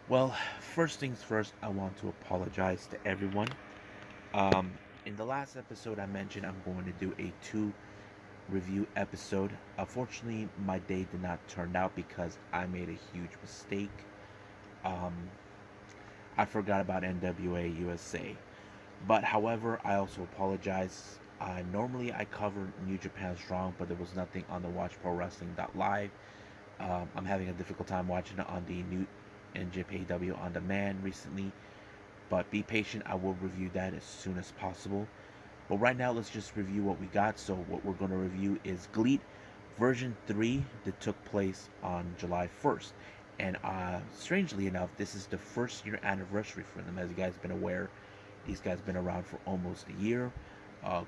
Well, first things first, I want to apologize to everyone. Um, in the last episode, I mentioned I'm going to do a two review episode. Unfortunately, my day did not turn out because I made a huge mistake. Um, I forgot about NWA USA. But however, I also apologize. Normally, I cover New Japan Strong, but there was nothing on the Watch Pro Wrestling Live. I'm having a difficult time watching it on the new NJPW on demand recently. But be patient, I will review that as soon as possible. But right now, let's just review what we got. So, what we're going to review is GLEAT version 3 that took place on July 1st. And strangely enough, this is the first year anniversary for them. As you guys have been aware, these guys have been around for almost a year.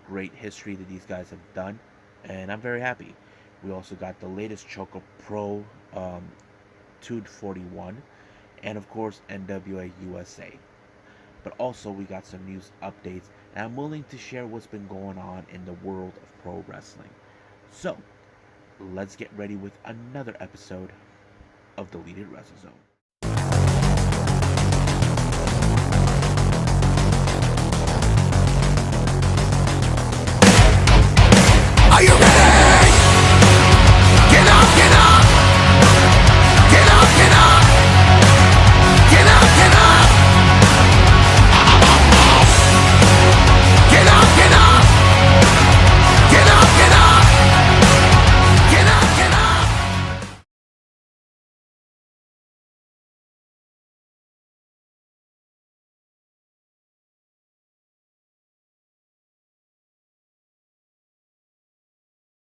Great history that these guys have done. And I'm very happy. We also got the latest ChocoPro 241 and of course NWA USA. But also we got some news updates, and I'm willing to share what's been going on in the world of pro wrestling. So, let's get ready with another episode of Deleted Wrestle Zone. Are you ready? Get up, get up! Get up, get up! Get up, get up! Get up, get up! Get up, get up! Get up, get up!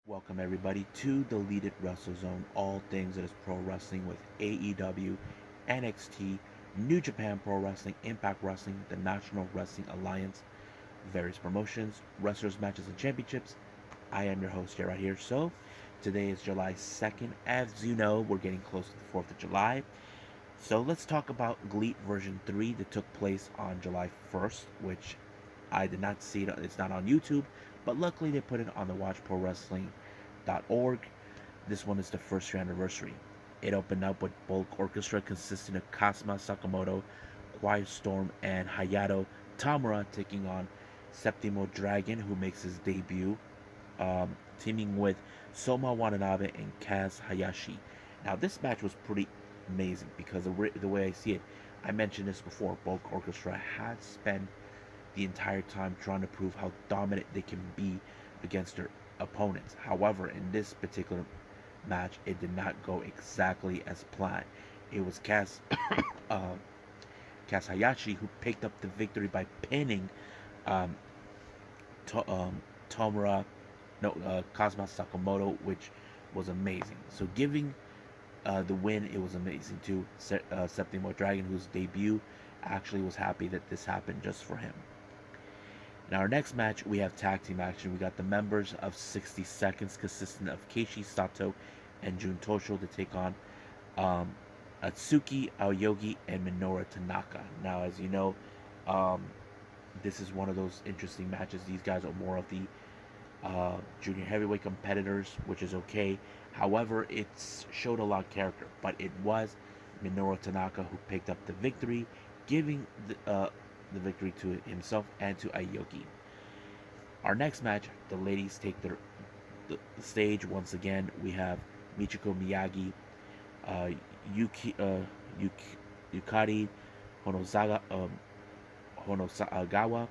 Welcome everybody to Deleted Wrestle Zone, all things that is pro wrestling with AEW, NXT, New Japan Pro Wrestling, Impact Wrestling, the National Wrestling Alliance, various promotions, wrestlers, matches, and championships. I am your host, right here. So, today is July 2nd. As you know, we're getting close to the 4th of July. So, let's talk about GLEAT version 3 that took place on July 1st, which I did not see it. It's not on YouTube, but luckily they put it on the watchprowrestling.org. This one is the first year anniversary. It opened up with bulk orchestra consisting of Kazuma Sakamoto, Quiet Storm, and Hayato Tamura taking on Septimo Dragon, who makes his debut, teaming with Soma Watanabe and Kaz Hayashi. Now, this match was pretty amazing because the way I see it, I mentioned this before, Bulk Orchestra has spent the entire time trying to prove how dominant they can be against their opponents. However, in this particular match, it did not go exactly as planned. It was uh, Kaz Hayashi who picked up the victory by pinning um, to, Tomura, no, Kazuma Sakamoto, which was amazing. So giving the win, it was amazing too. Septimo Dragon, whose debut, actually was happy that this happened just for him. In our next match, we have tag team action. We got the members of 60 Seconds, consisting of Keishi Sato and Jun Tosho, to take on um, Atsuki Aoyogi and Minoru Tanaka. Now, as you know, um, this is one of those interesting matches. These guys are more of the junior heavyweight competitors, which is okay. However, it showed a lot of character, but it was Minoru Tanaka who picked up the victory, giving the victory to himself and to Aoyogi. Our next match, the ladies take the stage once again. We have Michiko Miyagi, uh, Yuki, Yuki, Yukari Honozaga, Honosagawa,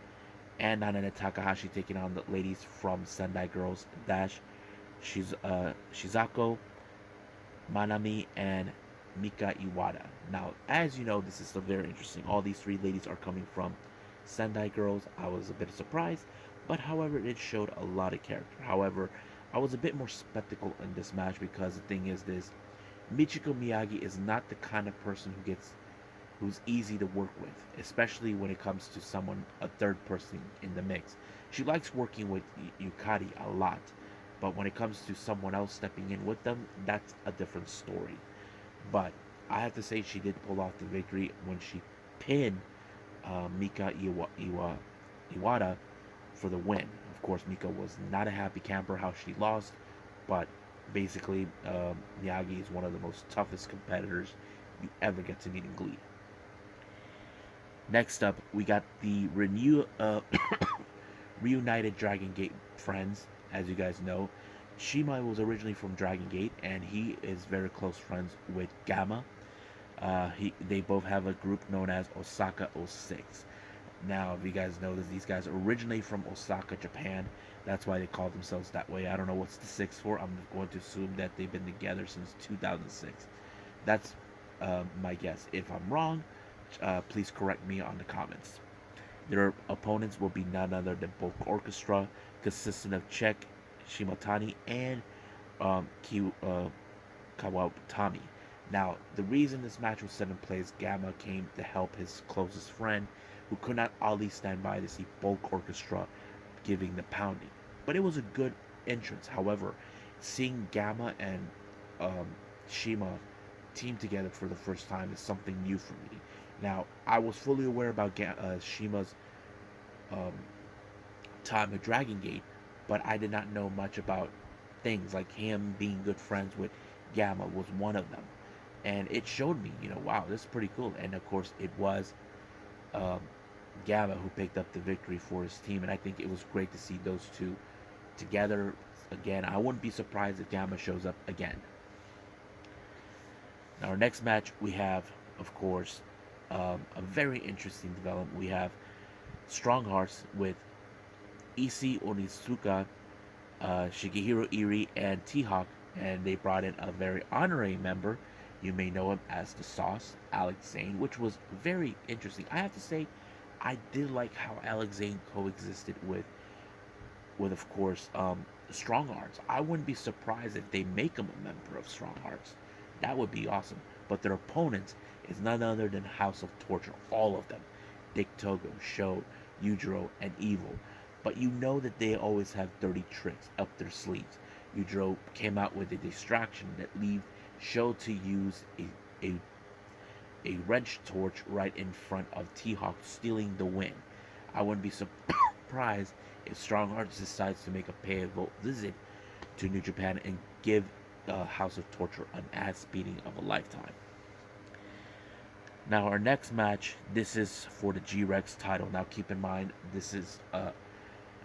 and Nanane Takahashi taking on the ladies from Sendai Girls Dash, Shizako, Manami, and Mika Iwata. Now, as you know, this is very interesting. All these three ladies are coming from Sendai Girls. I was a bit surprised, but however, it showed a lot of character. However, I was a bit more skeptical in this match because the thing is this: Michiko Miyagi is not the kind of person who's easy to work with, especially when it comes to someone, a third person in the mix. She likes working with Yukari a lot, but when it comes to someone else stepping in with them, that's a different story. But I have to say, she did pull off the victory when she pinned Mika Iwata for the win. Of course, Mika was not a happy camper how she lost, but basically, Miyagi is one of the most toughest competitors you ever get to meet in GLEAT. Next up, we got the reunited Dragon Gate friends. As you guys know, Shima was originally from Dragon Gate, and he is very close friends with Gamma. They both have a group known as Osaka '06. Now, if you guys know this, these guys are originally from Osaka, Japan. That's why they call themselves that way. I don't know what's the six for. I'm going to assume that they've been together since 2006. That's my guess. If I'm wrong, please correct me on the comments. Their opponents will be none other than Bulk Orchestra, consisting of Czech, Shimatani, and Kawatami. Now, the reason this match was set in place, Gamma came to help his closest friend, who could not always stand by to see Bulk Orchestra giving the pounding. But it was a good entrance. However, seeing Gamma and um, Shima team together for the first time is something new for me. Now, I was fully aware about Shima's um, time at Dragon Gate, but I did not know much about things like him being good friends with Gamma was one of them. And it showed me, wow, this is pretty cool. And of course, it was um, Gamma who picked up the victory for his team, and I think it was great to see those two together again. I wouldn't be surprised if Gamma shows up again. Now, our next match, we have, of course, a very interesting development. We have Strong Hearts with Issei Onizuka, Shigehiro Iri, and T-Hawk, and they brought in a very honorary member. You may know him as the Sauce, Alex Zane, which was very interesting. I have to say, I did like how Alex Zane coexisted with of course, Strong Hearts. I wouldn't be surprised if they make him a member of Strong Hearts. That would be awesome. But their opponents is none other than House of Torture, all of them. Dick Togo, Sho, Yujiro, and Evil. But you know that they always have dirty tricks up their sleeves. Yujiro came out with a distraction that left Sho to use a wrench torch right in front of T-Hawk, stealing the win. I wouldn't be surprised if Strong Hearts decides to make a payable visit to New Japan and give House of Torture an ass beating of a lifetime. Now, our next match, this is for the G-Rex title. Now, keep in mind, this is,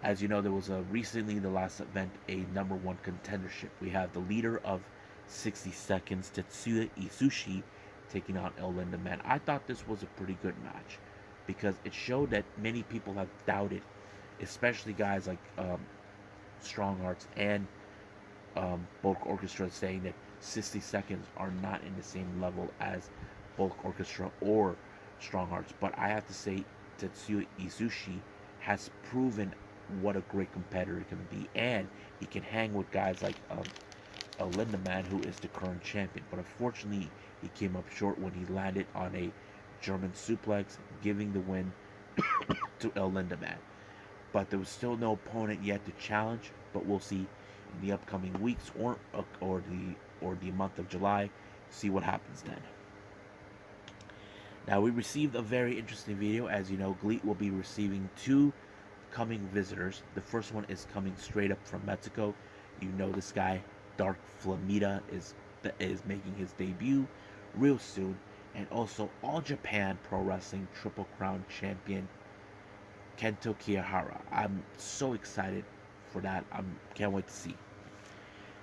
as you know, there was recently, the last event, a number one contendership. We have the leader of 60 Seconds, Tetsuya Isushi, taking on El Linda Man. I thought this was a pretty good match because it showed that many people have doubted, especially guys like Strong Hearts and Bulk Orchestra, saying that 60 Seconds are not in the same level as Bulk Orchestra or Strong Hearts. But I have to say, Tetsuya Isushi has proven what a great competitor he can be, and he can hang with guys like El Linda Man, who is the current champion. But unfortunately, he came up short when he landed on a German suplex, giving the win to El Linda Man. But there was still no opponent yet to challenge. But we'll see in the upcoming weeks or the month of July. See what happens then. Now, we received a very interesting video. As you know, GLEAT will be receiving two coming visitors. The first one is coming straight up from Mexico. You know this guy, Dark Flamita, is making his debut real soon. And also All Japan Pro Wrestling Triple Crown Champion Kento Kiyahara. I'm so excited for that. I can't wait to see.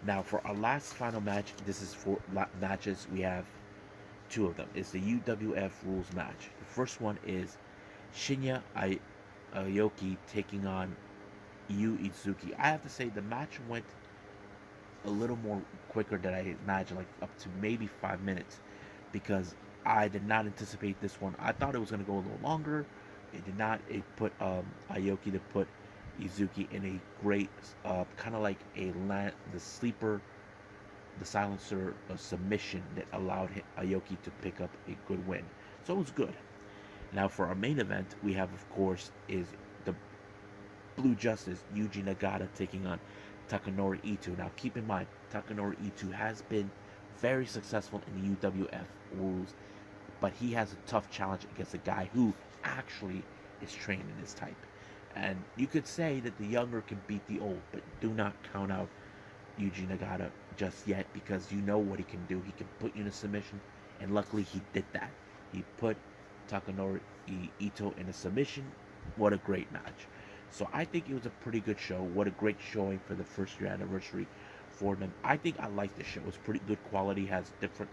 Now, for our last final match, this is for matches. We have two of them. It's the UWF Rules match. The first one is Shinya Aoki taking on Yu Itsuki. I have to say, the match went a little more quicker than I imagined, like up to maybe 5 minutes, because I did not anticipate this one. I thought it was going to go a little longer. It did not. It put Aoki to put Izuki in a great, kind of like the sleeper, the silencer submission that allowed Aoki to pick up a good win. So it was good. Now for our main event, we have, of course, is the Blue Justice, Yuji Nagata, taking on Takanori Ito. Now keep in mind, Takanori Ito has been very successful in the UWF rules, but he has a tough challenge against a guy who actually is trained in this type. And you could say that the younger can beat the old, but do not count out Yuji Nagata just yet, because you know what he can do. He can put you in a submission, and luckily he did that. He put Takanori Ito in a submission. What a great match. So I think it was a pretty good show. What a great showing for the first year anniversary for them. I think I liked the show. It was pretty good quality, has different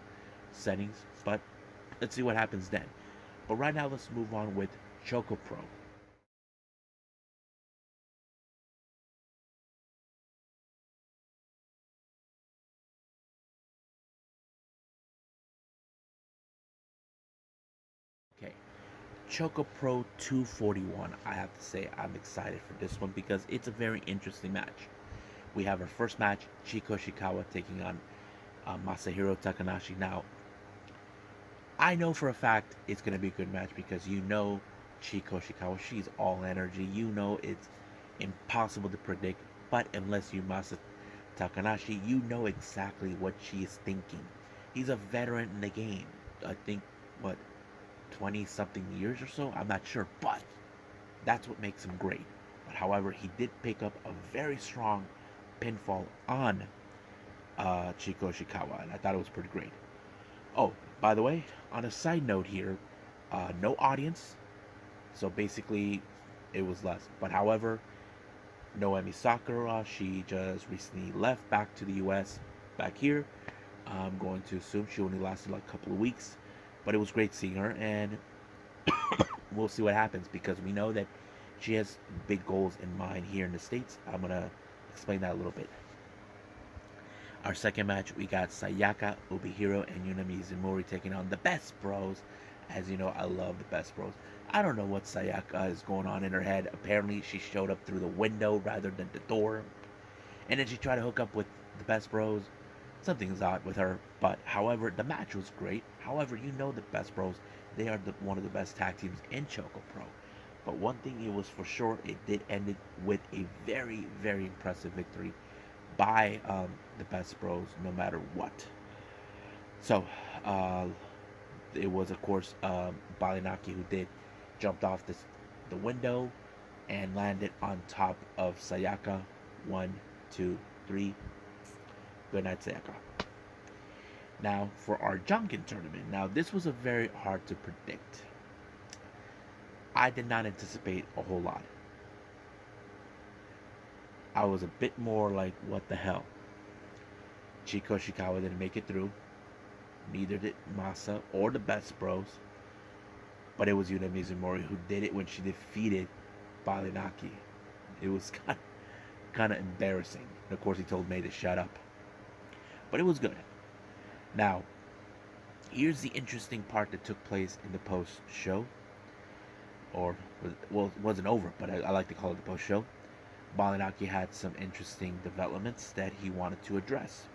settings, but let's see what happens then. But right now, let's move on with ChocoPro. Okay, ChocoPro 241. I have to say, I'm excited for this one because it's a very interesting match. We have our first match, Chiko Shikawa taking on Masahiro Takanashi. Now, I know for a fact it's going to be a good match because you know Chiko Shikawa, she's all energy. You know it's impossible to predict, but unless you Masa Takanashi, you know exactly what she is thinking. He's a veteran in the game. I think, what, 20 something years or so? I'm not sure, but that's what makes him great. But however, he did pick up a very strong pinfall on Chiko Shikawa, and I thought it was pretty great. Oh, by the way, on a side note here, no audience, so basically it was less. But however, Noemi Sakura, she just recently left back to the US, back here. I'm going to assume she only lasted like a couple of weeks, but it was great seeing her, and we'll see what happens because we know that she has big goals in mind here in the States. I'm gonna explain that a little bit. Our second match, we got Sayaka, Ubihiro, and Yunami Izumori taking on the Best Bros. As you know, I love the Best Bros. I don't know what Sayaka is going on in her head. Apparently, she showed up through the window rather than the door. And then she tried to hook up with the Best Bros. Something's odd with her. But, however, the match was great. However, you know the Best Bros. They are one of the best tag teams in ChocoPro. But one thing it was for sure, it did end it with a very, very impressive victory by the Best Bros, no matter what. So, uh, it was, of course, Balinaki who did jumped off the window and landed on top of Sayaka. 1, 2, 3. Good night, Sayaka. Now, for our Junkin tournament. Now, this was a very hard to predict. I did not anticipate a whole lot. I was a bit more like, what the hell? Chiko Shikawa didn't make it through. Neither did Masa or the Best Bros. But it was Yuna Mizumori who did it when she defeated Balinaki. It was kind of embarrassing. And of course, he told May to shut up. But it was good. Now, here's the interesting part that took place in the post show. Or, well, it wasn't over, but I like to call it the post show. Balinaki had some interesting developments that he wanted to address.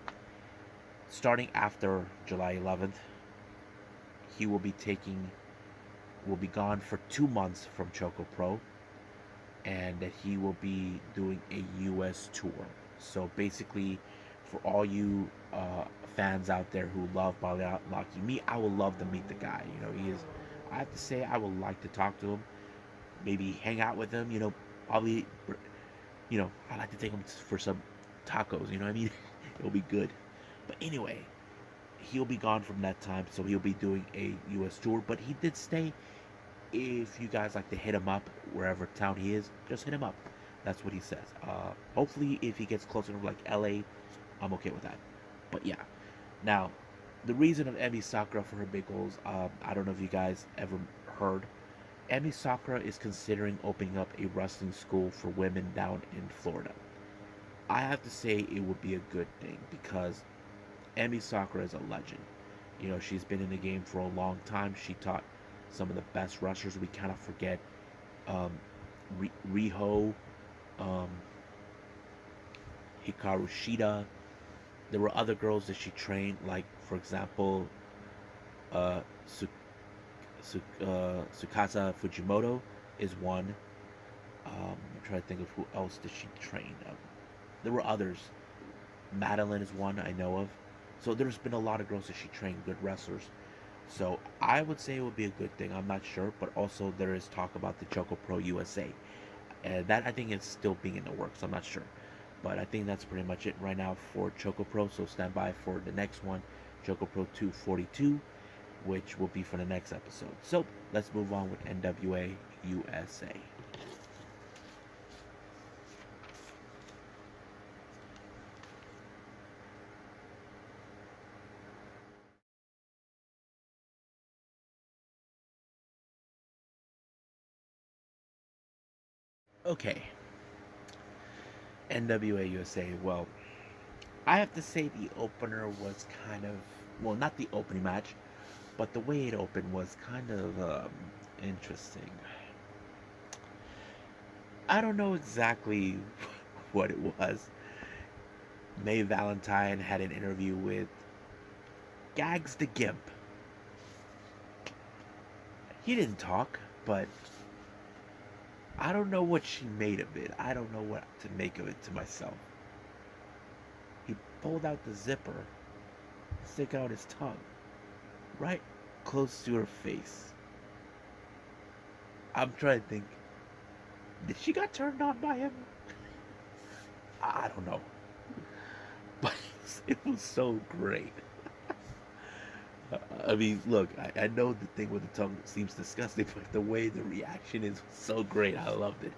Starting after July 11th, he will be gone for 2 months from ChocoPro, and that he will be doing a US tour. So basically, for all you fans out there who love Balinaki, me, I would love to meet the guy. You know, he is. I have to say, I would like to talk to him, maybe hang out with him. You know, probably. You know, I like to take him for some tacos. You know what I mean? It'll be good. But anyway, he'll be gone from that time, so he'll be doing a U.S. tour. But he did stay. If you guys like to hit him up wherever town he is, just hit him up. That's what he says. Hopefully, if he gets closer to like L.A., I'm okay with that. But yeah, now the reason of Emi Sakura for her big goals. I don't know if you guys ever heard. Emi Sakura is considering opening up a wrestling school for women down in Florida. I have to say it would be a good thing because Emi Sakura is a legend. You know, she's been in the game for a long time. She taught some of the best wrestlers. We kind of forget um, Riho, um, Hikaru Shida. There were other girls that she trained, like, for example, uh, Su- Tsukasa Fujimoto is one. I'm trying to think of who else did she train. There were others. Madeline is one I know of. So there's been a lot of girls that she trained, good wrestlers. So I would say it would be a good thing. I'm not sure, but also there is talk about the ChocoPro USA, and that I think is still being in the works. I'm not sure, but I think that's pretty much it right now for ChocoPro. So stand by for the next one, ChocoPro 242. which will be for the next episode. So let's move on with NWA USA. Okay, NWA USA. Well, I have to say the opener was kind of, well, not the opening match, but the way it opened was kind of interesting. I don't know exactly what it was. May Valentine had an interview with Gags the Gimp. He didn't talk, but I don't know what she made of it. I don't know what to make of it to myself. He pulled out the zipper, stick out his tongue, right close to her face. I'm trying to think, did she got turned on by him? I don't know. But it was so great. I mean, look, I know the thing with the tongue seems disgusting, but the way the reaction is so great. I loved it.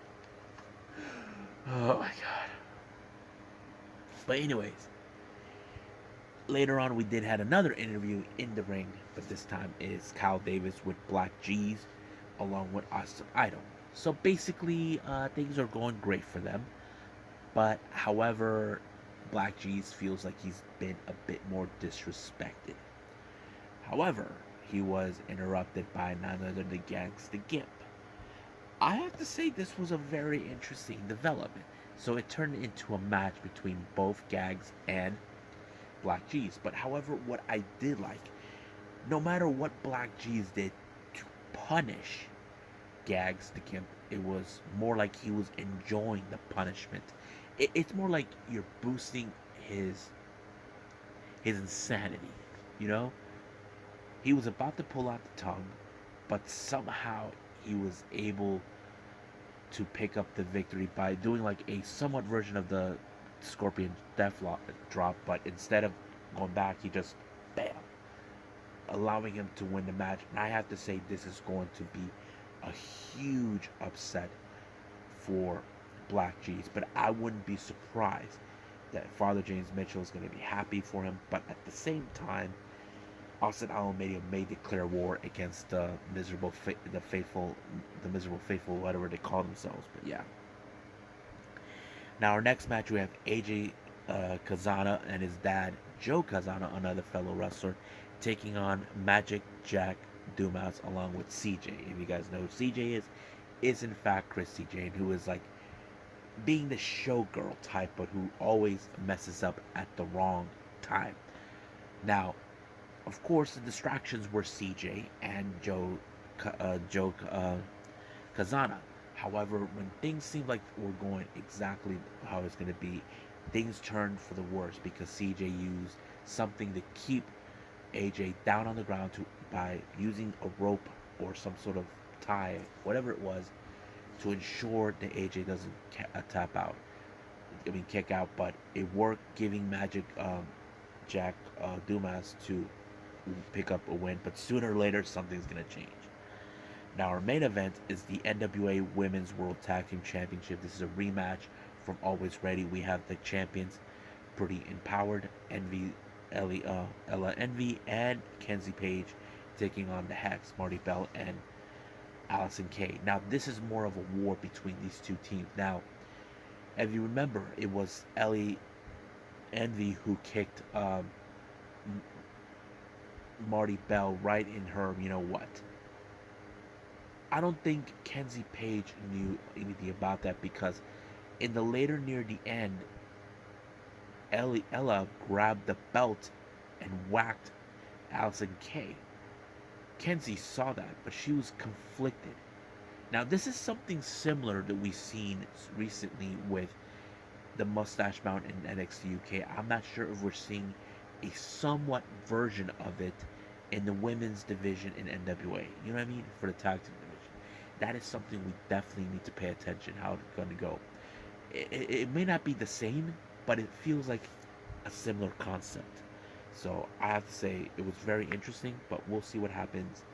Oh my god. But anyways, later on we did had another interview in the ring, but this time is Kyle Davis with Black G's along with Austin Idol. So basically, things are going great for them. But however, Black G's feels like he's been a bit more disrespected. However, he was interrupted by none other than Gangsta Gimp. I have to say this was a very interesting development. So it turned into a match between both Gags and Black G's. But however, what I did like, no matter what Black G's did to punish Gags the Gimp, it was more like he was enjoying the punishment. It's more like you're boosting his insanity, you know? He was about to pull out the tongue, but somehow he was able to pick up the victory by doing like a somewhat version of the Scorpion Death Drop, but instead of going back, he just bam, allowing him to win the match. And I have to say, this is going to be a huge upset for Black G's, but I wouldn't be surprised that Father James Mitchell is going to be happy for him. But at the same time, Austin Alameda may declare war against the miserable faithful, whatever they call themselves. But yeah. Now our next match, we have AJ Kazana and his dad Joe Kazana, another fellow wrestler, taking on Magic Jack Dumas along with CJ. If you guys know who CJ is in fact Christy Jane, who is like being the showgirl type, but who always messes up at the wrong time. Now, of course, the distractions were CJ and Joe Kazana. However, when things seemed like were going exactly how it's going to be, things turned for the worse because CJ used something to keep AJ down on the ground by using a rope or some sort of tie, whatever it was, to ensure that AJ doesn't tap out. I mean, kick out, but it worked, giving Magic Jack Dumas to pick up a win. But sooner or later, something's gonna change. Now, our main event is the NWA Women's World Tag Team Championship. This is a rematch from Always Ready. We have the champions, Pretty Empowered, Ella Envy, and Kenzie Page taking on the Hex, Marty Bell, and Allison Kay. Now, this is more of a war between these two teams. Now, if you remember, it was Ellie Envy who kicked Marty Bell right in her, you know what. I don't think Kenzie Page knew anything about that because in the later near the end, Ella grabbed the belt and whacked Allison Kay. Kenzie saw that, but she was conflicted. Now, this is something similar that we've seen recently with the Mustache Mountain in NXT UK. I'm not sure if we're seeing a somewhat version of it in the women's division in NWA. You know what I mean? For the tag team division. That is something we definitely need to pay attention how it's going to go. It may not be the same, but it feels like a similar concept. So I have to say it was very interesting, but we'll see what happens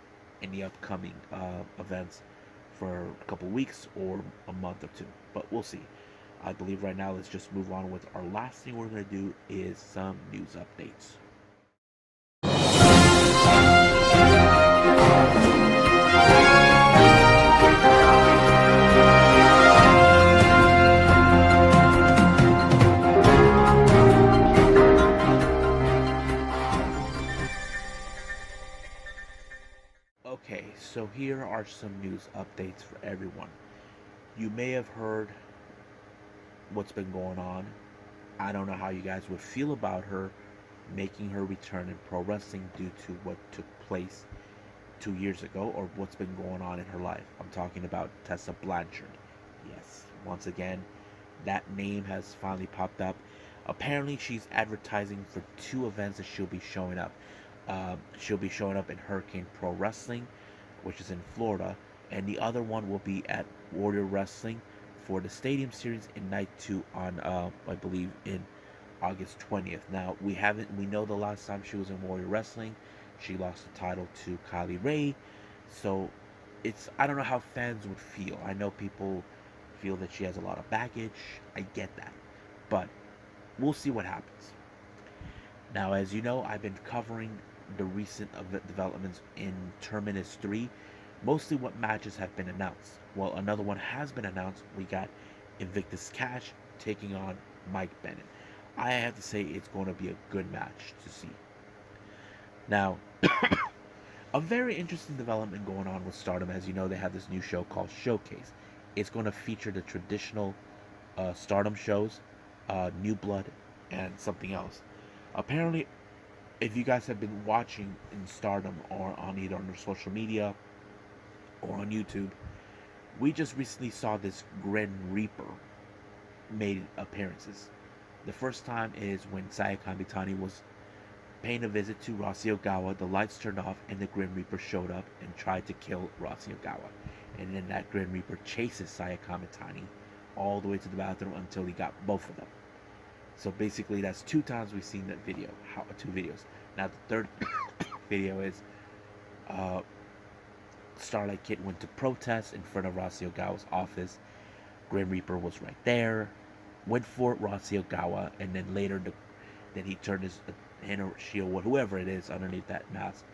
in the upcoming events for a couple weeks or a month or two. But we'll see. I believe right now let's just move on with our last thing we're going to do is some news updates. Okay, so here are some news updates for everyone. You may have heard what's been going on. I don't know how you guys would feel about her making her return in pro wrestling due to what took place 2 years ago or what's been going on in her life. I'm talking about Tesaa Blanchard. Yes, once again, that name has finally popped up. Apparently, she's advertising for two events that she'll be showing up. She'll be showing up in Hurricane Pro Wrestling, which is in Florida, and the other one will be at Warrior Wrestling for the Stadium Series in Night 2 on, I believe, in August 20th. Now, we know the last time she was in Warrior Wrestling, she lost the title to Kylie Ray. So, I don't know how fans would feel. I know people feel that she has a lot of baggage. I get that. But we'll see what happens. Now, as you know, I've been covering the recent developments in Terminus 3, mostly what matches have been announced. Well, another one has been announced. We got Invictus Cash taking on Mike Bennett. I have to say it's going to be a good match to see. Now, a very interesting development going on with Stardom. As you know, they have this new show called Showcase. It's going to feature the traditional Stardom shows, New Blood, and something else. Apparently, if you guys have been watching in Stardom or on either on their social media or on YouTube, we just recently saw this Grim Reaper made appearances. The first time is when Saya Kamitani was paying a visit to Rossy Ogawa. The lights turned off and the Grim Reaper showed up and tried to kill Rossy Ogawa. And then that Grim Reaper chases Saya Kamitani all the way to the bathroom until he got both of them. So basically, that's two times we've seen that video. Two videos. Now the third video is Starlight Kid went to protest in front of Rossy Ogawa's office. Grim Reaper was right there, went for Rossy Ogawa, and then later then he turned his hand or shield, or whoever it is underneath that mask,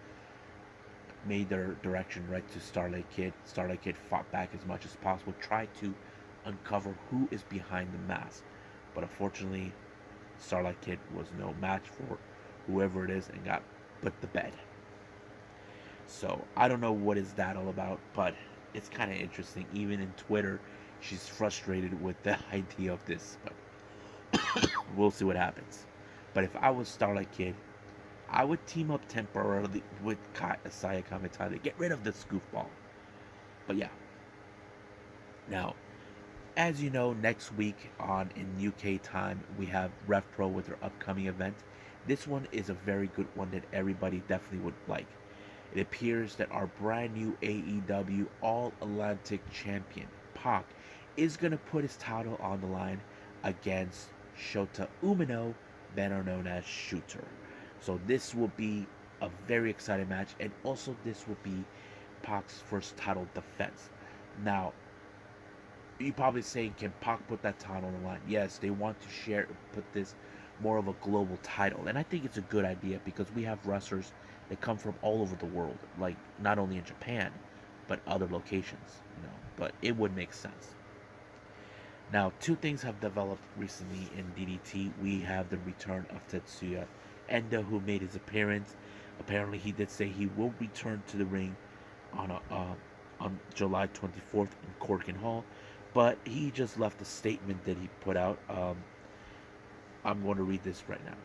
made their direction right to Starlight Kid. Starlight Kid fought back as much as possible, tried to uncover who is behind the mask, but unfortunately, Starlight Kid was no match for whoever it is and got put to bed. So I don't know what is that all about, but it's kind of interesting. Even in Twitter, she's frustrated with the idea of this, but we'll see what happens. But if I was Starlight Kid, I would team up temporarily with Saya Kamitani to get rid of this goofball. But yeah. Now, as you know, next week in UK time, we have RevPro with their upcoming event. This one is a very good one that everybody definitely would like. It appears that our brand new AEW All Atlantic champion, Pac, is going to put his title on the line against Shota Umino, better known as Shooter. So this will be a very exciting match, and also this will be Pac's first title defense. Now, you're probably saying, can Pac put that title on the line? Yes, they want to put this more of a global title, and I think it's a good idea because we have wrestlers that come from all over the world, like not only in Japan, but other locations, but it would make sense. Now, two things have developed recently in DDT. We have the return of Tetsuya Endo, who made his appearance. Apparently, he did say he will return to the ring on July 24th in Corkin Hall, but he just left a statement that he put out. I'm going to read this right now.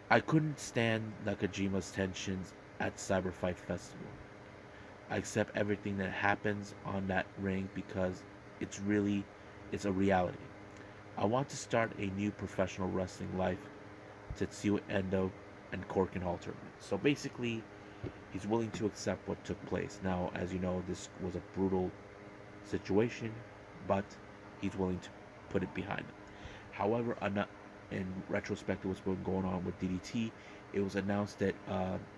I couldn't stand Nakajima's tensions at Cyberfight Festival. I accept everything that happens on that ring because it's a reality. I want to start a new professional wrestling life, Tetsuya Endo and Corkin Hall tournament. So basically, he's willing to accept what took place. Now, as you know, this was a brutal situation, but he's willing to put it behind him. However, in retrospect to what's been going on with DDT, it was announced that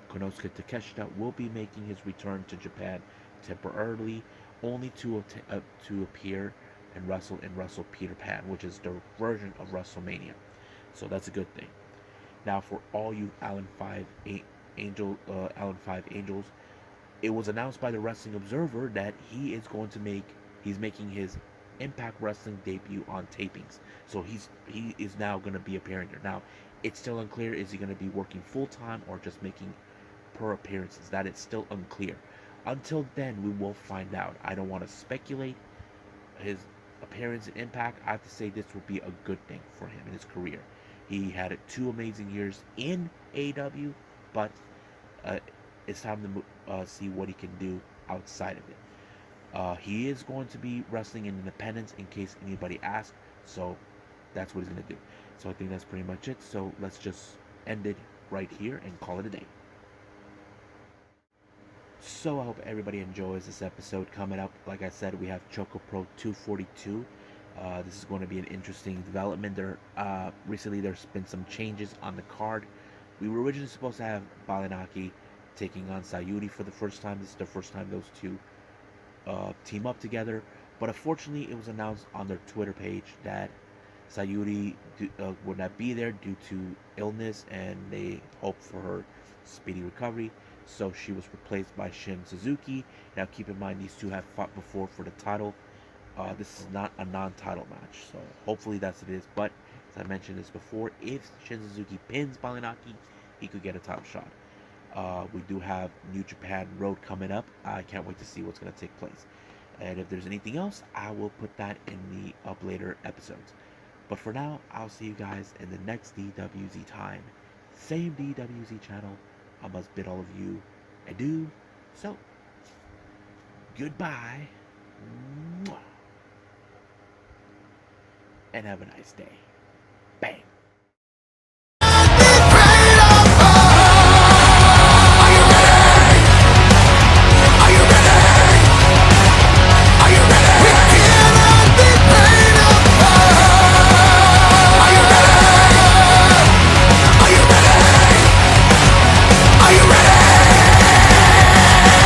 Konosuke Takeshita will be making his return to Japan temporarily, only to appear and wrestle in Wrestle Peter Pan, which is the version of WrestleMania. So that's a good thing. Now, for all you Allen 5 Angels, it was announced by the Wrestling Observer that he's making his Impact Wrestling debut on tapings. So he is now going to be appearing there. Now, it's still unclear, is he going to be working full time or just making per appearances? That is still unclear. Until then, we will find out. I don't want to speculate his appearance in Impact. I have to say this would be a good thing for him in his career. He had 2 amazing years in AEW, but it's time to see what he can do outside of it. He is going to be wrestling in independence in case anybody asks, so that's what he's going to do. So I think that's pretty much it. So let's just end it right here and call it a day. So I hope everybody enjoys this episode. Coming up, like I said, we have ChocoPro 242. This is going to be an interesting development. Recently there's been some changes on the card. We were originally supposed to have Balanaki taking on Sayuri for the first time. This is the first time those two team up together. But unfortunately, it was announced on their Twitter page that Sayuri would not be there due to illness, and they hope for her speedy recovery. So she was replaced by Shin Suzuki. Now keep in mind, these two have fought before for the title. This is not a non-title match, so hopefully that's what it is. But as I mentioned this before, if Shin Suzuki pins Balanaki, he could get a title shot. We do have New Japan Road coming up. I can't wait to see what's going to take place. And if there's anything else, I will put that in the up later episodes. But for now, I'll see you guys in the next DWZ time. Same DWZ channel. I must bid all of you adieu. So, goodbye. Mwah. And have a nice day. Bang.